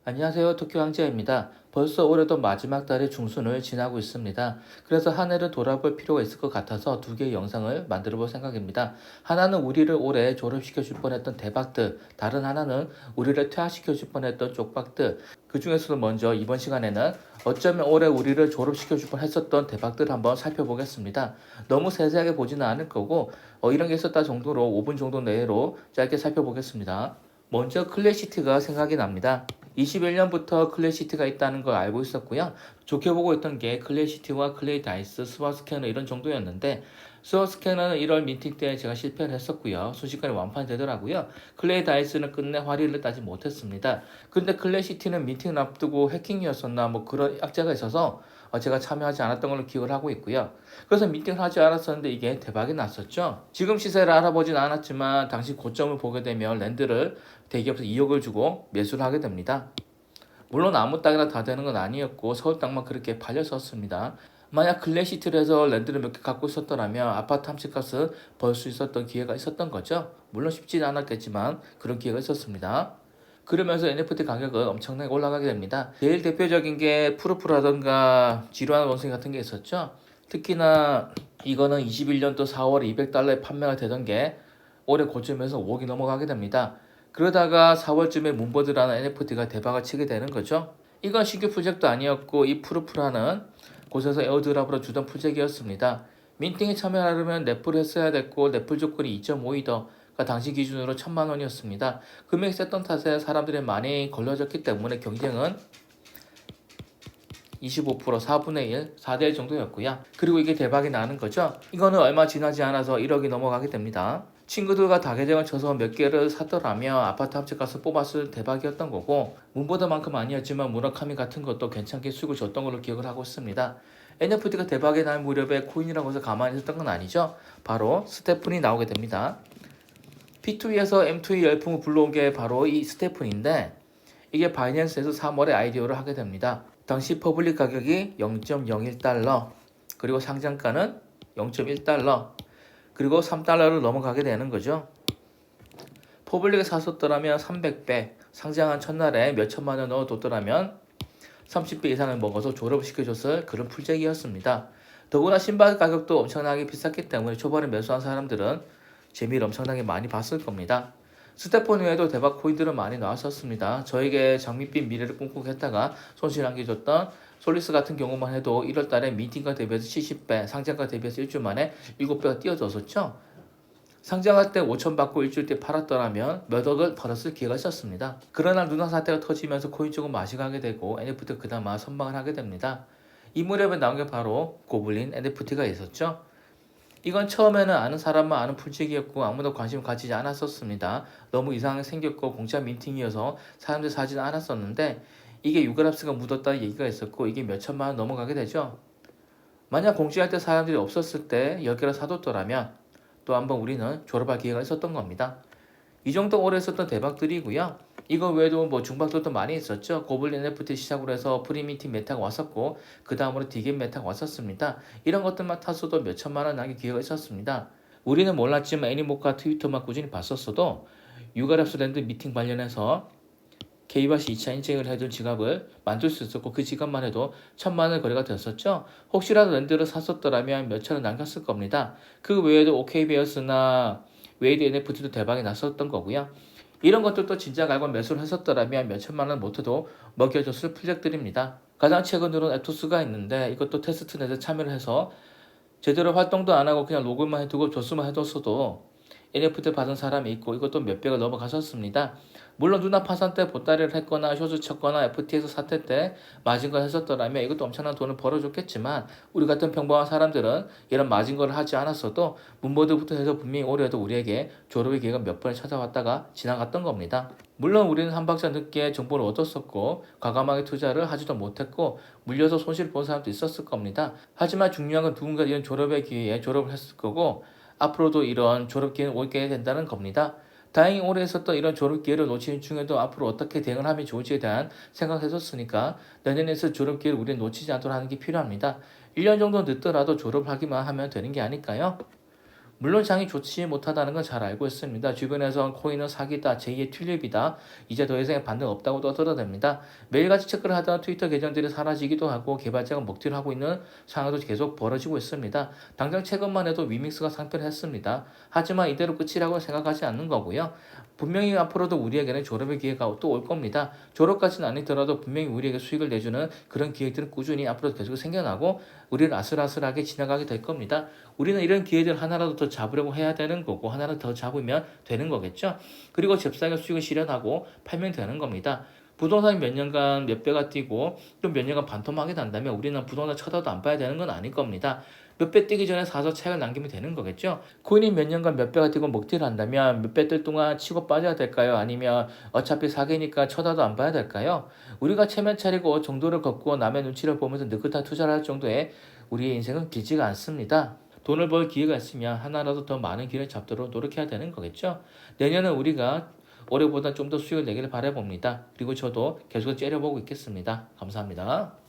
안녕하세요. 도쿄 황제입니다. 벌써 올해도 마지막 달의 중순을 지나고 있습니다. 그래서 한 해를 돌아볼 필요가 있을 것 같아서 두 개의 영상을 만들어 볼 생각입니다. 하나는 우리를 올해 졸업시켜 줄 뻔했던 대박들, 다른 하나는 우리를 퇴학시켜 줄 뻔했던 쪽박들. 그 중에서도 먼저 이번 시간에는 어쩌면 올해 우리를 졸업시켜 줄 뻔했었던 대박들 한번 살펴보겠습니다. 너무 세세하게 보지는 않을 거고 이런 게 있었다 정도로 5분 정도 내로 짧게 살펴보겠습니다. 먼저 클래시티가 생각이 납니다. 21년부터 클래시티가 있다는 걸 알고 있었고요. 좋게 보고 있던 게 클래시티와 클레이 다이스, 스와스캐너 이런 정도였는데 스와스캐너는 1월 민팅 때 제가 실패를 했었고요. 순식간에 완판되더라고요. 클레이 다이스는 끝내 화리를 따지 못했습니다. 근데 클래시티는 민팅을 앞두고 해킹이었었나 뭐 그런 약자가 있어서 제가 참여하지 않았던 걸로 기억을 하고 있고요. 그래서 미팅을 하지 않았었는데 이게 대박이 났었죠. 지금 시세를 알아보진 않았지만 당시 고점을 보게 되면 랜드를 대기업에서 2억을 주고 매수를 하게 됩니다. 물론 아무 땅이나 다 되는 건 아니었고 서울 땅만 그렇게 팔렸었습니다. 만약 클래시티를 해서 랜드를 몇 개 갖고 있었더라면 아파트 한 채 값을 벌 수 있었던 기회가 있었던 거죠. 물론 쉽지는 않았겠지만 그런 기회가 있었습니다. 그러면서 NFT 가격은 엄청나게 올라가게 됩니다. 제일 대표적인 게 푸르푸라던가 지루한 원숭이 같은 게 있었죠. 특히나 이거는 21년도 4월 200달러에 판매가 되던 게 올해 고점에서 5억이 넘어가게 됩니다. 그러다가 4월쯤에 문버드라는 NFT가 대박을 치게 되는 거죠. 이건 신규 프로젝트도 아니었고 이 푸르푸라는 곳에서 에어드랍으로 주던 프로젝트였습니다. 민팅에 참여하려면 랩을 했어야 됐고 랩을 조건이 2.5이더 당시 기준으로 1,000만 원이었습니다. 금액이 셌던 탓에 사람들이 많이 걸려졌기 때문에 경쟁은 25% 4분의 1, 4대 1 정도였고요. 그리고 이게 대박이 나는 거죠. 이거는 얼마 지나지 않아서 1억이 넘어가게 됩니다. 친구들과 다계정을 쳐서 몇 개를 사더라며 아파트 한 채 값을 뽑았을 대박이었던 거고 문보다만큼 아니었지만 무라카미 같은 것도 괜찮게 수익을 줬던 걸로 기억을 하고 있습니다. NFT가 대박이 날 무렵에 코인이라고 해서 가만히 있었던 건 아니죠. 바로 스테픈이 나오게 됩니다. P2E에서 M2E 열풍을 불러온 게 바로 이 스테픈인데 이게 바이낸스에서 3월에 IDO를 하게 됩니다. 당시 퍼블릭 가격이 0.01달러, 그리고 상장가는 0.1달러, 그리고 3달러를 넘어가게 되는 거죠. 퍼블릭에 샀었더라면 300배, 상장한 첫날에 몇 천만 원 넣어뒀더라면 30배 이상을 먹어서 졸업을 시켜줬을 그런 풀재기였습니다. 더구나 신발 가격도 엄청나게 비쌌기 때문에 초반에 매수한 사람들은 재미를 엄청나게 많이 봤을 겁니다. 스테폰 외에도 대박 코인들은 많이 나왔었습니다. 저에게 장밋빛 미래를 꿈꾸게 했다가 손실 안겨줬던 솔리스 같은 경우만 해도 1월달에 미팅가 대비해서 70배, 상장가 대비해서 일주일 만에 7배가 뛰어졌었죠. 상장할 때 5천 받고 일주일 때 팔았더라면 몇 억을 벌었을 기회가 있었습니다. 그러나 누나 사태가 터지면서 코인 쪽은 맛이 가게 되고 NFT가 그나마 선방을 하게 됩니다. 이 무렵에 나온 게 바로 고블린 NFT가 있었죠. 이건 처음에는 아는 사람만 아는 풀책이었고 아무도 관심을 가지지 않았었습니다. 너무 이상하게 생겼고 공짜 민팅이어서 사람들이 사지는 않았었는데 이게 유가랍스가 묻었다는 얘기가 있었고 이게 몇 천만 원 넘어가게 되죠. 만약 공지할 때 사람들이 없었을 때 10개를 사뒀더라면 또 한번 우리는 졸업할 기회가 있었던 겁니다. 이 정도 오래 했었던 대박들이고요. 이거 외에도 뭐 중박들도 많이 있었죠. 고블린 NFT 시작으로 해서 프리미티 메타가 왔었고 그 다음으로 디귿 메타가 왔었습니다. 이런 것들만 탔어도 몇 천만 원 나게 기회가 있었습니다. 우리는 몰랐지만 애니모카 트위터만 꾸준히 봤었어도 유가랩스랜드 미팅 관련해서 K밭이 2차 인증을 해둔 지갑을 만들 수 있었고 그 지갑만 해도 1,000만 원 거래가 됐었죠. 혹시라도 랜드를 샀었더라면 몇천 원 남겼을 겁니다. 그 외에도 OK베어스나 웨이드 NFT도 대박이 났었던 거고요. 이런 것들도 진작 알고 매수를 했었더라면 몇천만 원 못해도 먹여줬을 프로젝트들입니다. 가장 최근으로는 에토스가 있는데 이것도 테스트넷에 참여를 해서 제대로 활동도 안 하고 그냥 로그만 해두고 조수만 해뒀어도 NFT 받은 사람이 있고 이것도 몇 배가 넘어갔었습니다. 물론 누나 파산 때 보따리를 했거나 쇼즈 쳤거나 FT에서 사태 때 마진걸 했었더라면 이것도 엄청난 돈을 벌어줬겠지만 우리 같은 평범한 사람들은 이런 마진걸을 하지 않았어도 문보드부터 해서 분명히 올해도 우리에게 졸업의 기회가 몇 번을 찾아왔다가 지나갔던 겁니다. 물론 우리는 한 박자 늦게 정보를 얻었었고 과감하게 투자를 하지도 못했고 물려서 손실 본 사람도 있었을 겁니다. 하지만 중요한 건 누군가 이런 졸업의 기회에 졸업을 했을 거고 앞으로도 이런 졸업 기회는 오게 된다는 겁니다. 다행히 올해 있었던 이런 졸업 기회를 놓치는 중에도 앞으로 어떻게 대응을 하면 좋을지에 대한 생각했었으니까 내년에 있을 졸업 기회를 우리는 놓치지 않도록 하는 게 필요합니다. 1년 정도 늦더라도 졸업하기만 하면 되는 게 아닐까요? 물론 장이 좋지 못하다는 건 잘 알고 있습니다. 주변에선 코인은 사기다, 제2의 튤립이다, 이제 더 이상 반등 없다고 떠들어댑니다. 매일같이 체크를 하던 트위터 계정들이 사라지기도 하고 개발자가 먹튀를 하고 있는 상황도 계속 벌어지고 있습니다. 당장 최근만 해도 위믹스가 상패를 했습니다. 하지만 이대로 끝이라고 생각하지 않는 거고요. 분명히 앞으로도 우리에게는 졸업의 기회가 또 올 겁니다. 졸업까지는 아니더라도 분명히 우리에게 수익을 내주는 그런 기회들은 꾸준히 앞으로 계속 생겨나고 우리를 아슬아슬하게 지나가게 될 겁니다. 우리는 이런 기회들 하나라도 더 잡으려고 해야 되는 거고 하나라도 더 잡으면 되는 거겠죠. 그리고 잽싸게 수익을 실현하고 팔면 되는 겁니다. 부동산이 몇 년간 몇 배가 뛰고 또 몇 년간 반토막이 난다면 우리는 부동산 쳐다도 안 봐야 되는 건 아닐 겁니다. 몇 배 뛰기 전에 사서 차익을 남기면 되는 거겠죠. 코인이 몇 년간 몇 배가 뛰고 먹튀를 한다면 몇 배 뜰 동안 치고 빠져야 될까요? 아니면 어차피 사기니까 쳐다도 안 봐야 될까요? 우리가 체면 차리고 정도를 걷고 남의 눈치를 보면서 느긋한 투자를 할 정도의 우리의 인생은 길지가 않습니다. 돈을 벌 기회가 있으면 하나라도 더 많은 길을 잡도록 노력해야 되는 거겠죠. 내년은 우리가 올해보다 좀 더 수익을 내기를 바라봅니다. 그리고 저도 계속 째려보고 있겠습니다. 감사합니다.